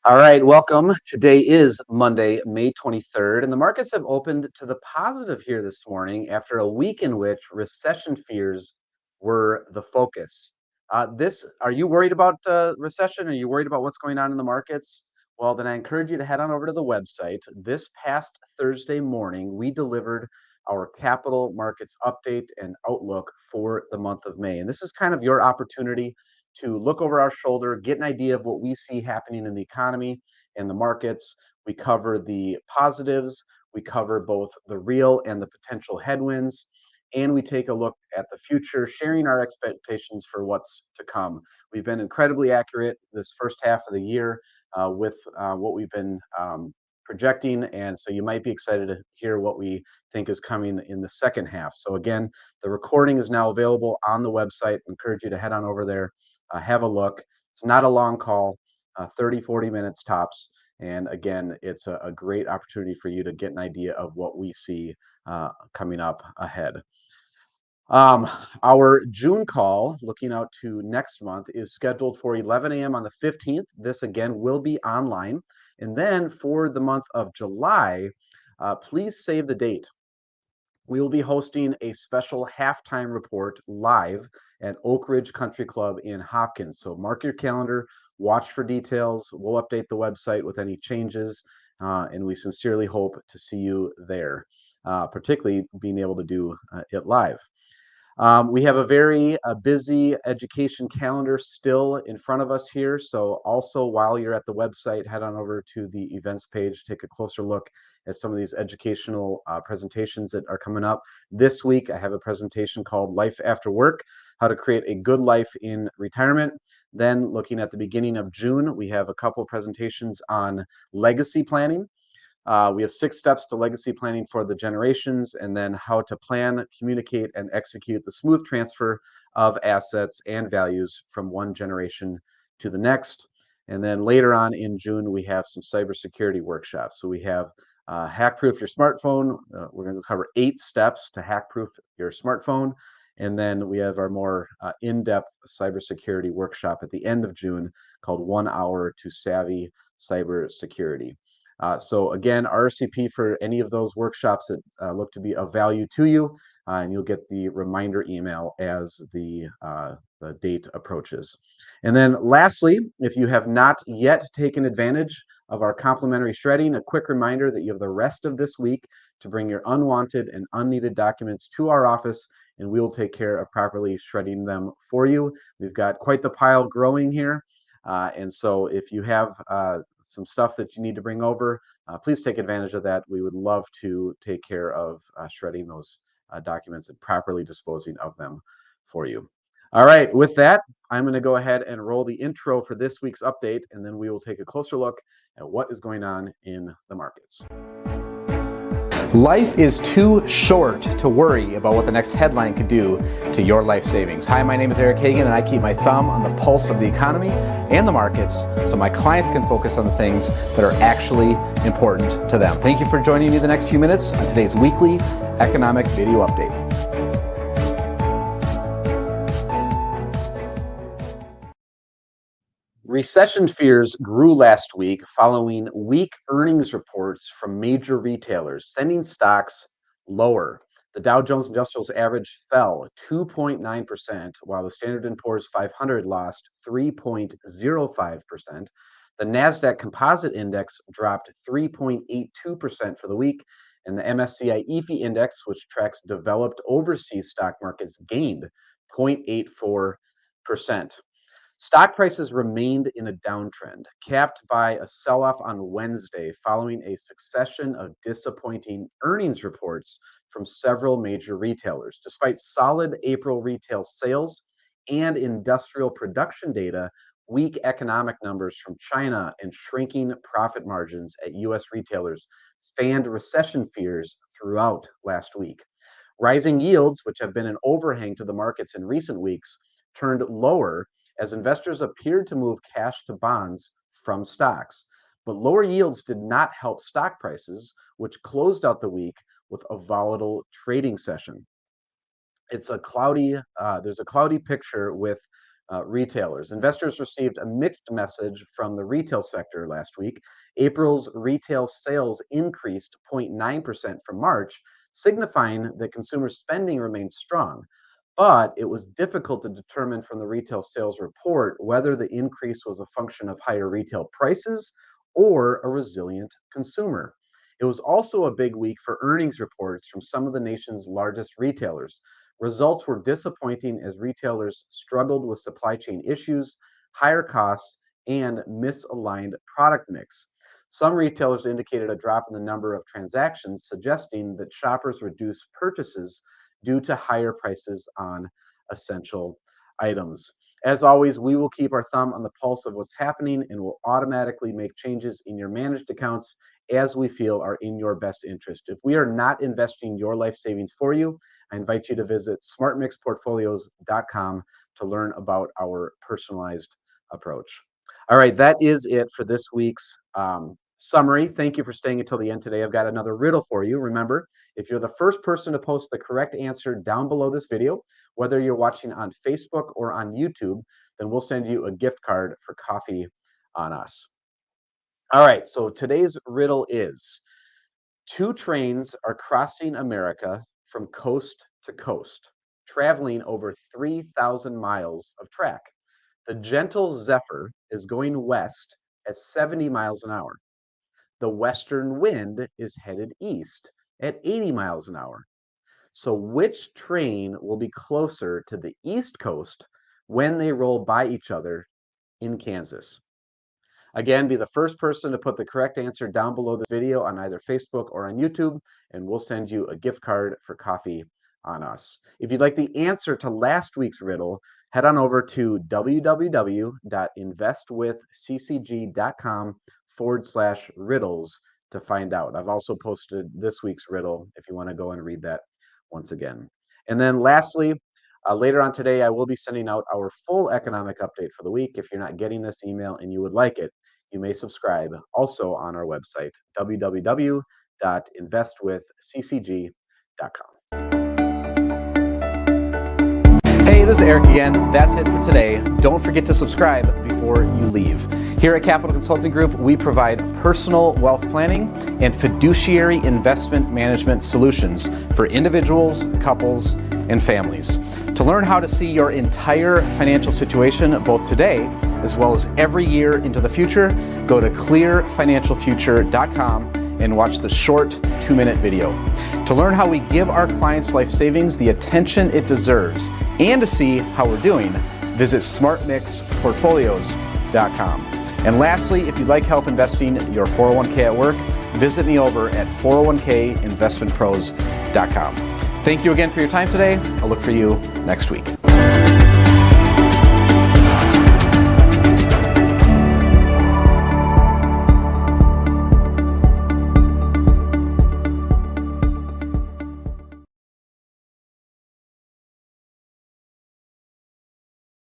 All right, welcome. Today is Monday, May 23rd, and the markets have opened to the positive here this morning after a week in which recession fears were the focus. Are you worried about recession? Are you worried about what's going on in the markets? Well, then I encourage you to head on over to the website. This past Thursday morning, we delivered our capital markets update and outlook for the month of May. And this is kind of your opportunity to look over our shoulder, get an idea of what we see happening in the economy and the markets. We cover the positives, we cover both the real and the potential headwinds, and we take a look at the future, sharing our expectations for what's to come. We've been incredibly accurate this first half of the year with what we've been projecting, and so you might be excited to hear what we think is coming in the second half. So again, the recording is now available on the website. I encourage you to head on over there, have a look. It's not a long call, 30, 40 minutes tops. And again, it's a great opportunity for you to get an idea of what we see coming up ahead. Um, our June call, looking out to next month, is scheduled for 11 a.m. on the 15th. This again will be online. And then for the month of July, please save the date. We will be hosting a special halftime report live at Oak Ridge Country Club in Hopkins. So mark your calendar, watch for details. We'll update the website with any changes, and we sincerely hope to see you there, particularly being able to do it live. We have a very busy education calendar still in front of us here. So also while you're at the website, head on over to the events page, take a closer look at some of these educational presentations that are coming up. This week, I have a presentation called Life After Work, How to Create a Good Life in Retirement. Then looking at the beginning of June, we have a couple presentations on legacy planning. We have 6 steps to legacy planning for the generations, and then how to plan, communicate, and execute the smooth transfer of assets and values from one generation to the next. And then later on in June, we have some cybersecurity workshops. So we have hack-proof your smartphone. We're going to cover 8 steps to hack-proof your smartphone. And then we have our more in-depth cybersecurity workshop at the end of June called 1 Hour to Savvy Cybersecurity. So again, RSVP for any of those workshops that look to be of value to you, and you'll get the reminder email as the date approaches. And then lastly, if you have not yet taken advantage of our complimentary shredding, a quick reminder that you have the rest of this week to bring your unwanted and unneeded documents to our office, and we will take care of properly shredding them for you. We've got quite the pile growing here. And so if you have some stuff that you need to bring over, please take advantage of that. We would love to take care of shredding those documents and properly disposing of them for you. All right, with that, I'm going to go ahead and roll the intro for this week's update, and then we will take a closer look at what is going on in the markets. Life is too short to worry about what the next headline could do to your life savings. Hi, my name is Eric Hagan, and I keep my thumb on the pulse of the economy and the markets so my clients can focus on the things that are actually important to them. Thank you for joining me the next few minutes on today's weekly economic video update. Recession fears grew last week following weak earnings reports from major retailers, sending stocks lower. The Dow Jones Industrial Average fell 2.9%, while the Standard & Poor's 500 lost 3.05%. The NASDAQ Composite Index dropped 3.82% for the week, and the MSCI EAFE Index, which tracks developed overseas stock markets, gained 0.84%. Stock prices remained in a downtrend, capped by a sell-off on Wednesday following a succession of disappointing earnings reports from several major retailers. Despite solid April retail sales and industrial production data, weak economic numbers from China and shrinking profit margins at U.S. retailers fanned recession fears throughout last week. Rising yields, which have been an overhang to the markets in recent weeks, turned lower as investors appeared to move cash to bonds from stocks. But lower yields did not help stock prices, which closed out the week with a volatile trading session. There's a cloudy picture with retailers. Investors received a mixed message from the retail sector last week. April's retail sales increased 0.9% from March, signifying that consumer spending remains strong. But it was difficult to determine from the retail sales report whether the increase was a function of higher retail prices or a resilient consumer. It was also a big week for earnings reports from some of the nation's largest retailers. Results were disappointing as retailers struggled with supply chain issues, higher costs, and misaligned product mix. Some retailers indicated a drop in the number of transactions, suggesting that shoppers reduced purchases due to higher prices on essential items. As always, we will keep our thumb on the pulse of what's happening and will automatically make changes in your managed accounts as we feel are in your best interest. If we are not investing your life savings for you, I invite you to visit smartmixportfolios.com to learn about our personalized approach. All right, that is it for this week's summary. Thank you for staying until the end today. I've got another riddle for you. Remember, if you're the first person to post the correct answer down below this video, whether you're watching on Facebook or on YouTube, then we'll send you a gift card for coffee on us. All right, so today's riddle is: two trains are crossing America from coast to coast, traveling over 3,000 miles of track. The gentle Zephyr is going west at 70 miles an hour. The western wind is headed east at 80 miles an hour. So which train will be closer to the East Coast when they roll by each other in Kansas? Again, be the first person to put the correct answer down below this video on either Facebook or on YouTube, and we'll send you a gift card for coffee on us. If you'd like the answer to last week's riddle, head on over to www.investwithccg.com/riddles to find out. I've also posted this week's riddle if you want to go and read that once again. And then lastly, later on today, I will be sending out our full economic update for the week. If you're not getting this email and you would like it, you may subscribe also on our website, www.investwithccg.com. Hey, this is Eric again. That's it for today. Don't forget to subscribe before you leave. Here at Capital Consulting Group, we provide personal wealth planning and fiduciary investment management solutions for individuals, couples, and families. To learn how to see your entire financial situation, both today as well as every year into the future, go to clearfinancialfuture.com and watch the short 2-minute video. To learn how we give our clients' life savings the attention it deserves and to see how we're doing, visit smartmixportfolios.com. And lastly, if you'd like help investing your 401k at work, visit me over at 401kinvestmentpros.com. Thank you again for your time today. I'll look for you next week.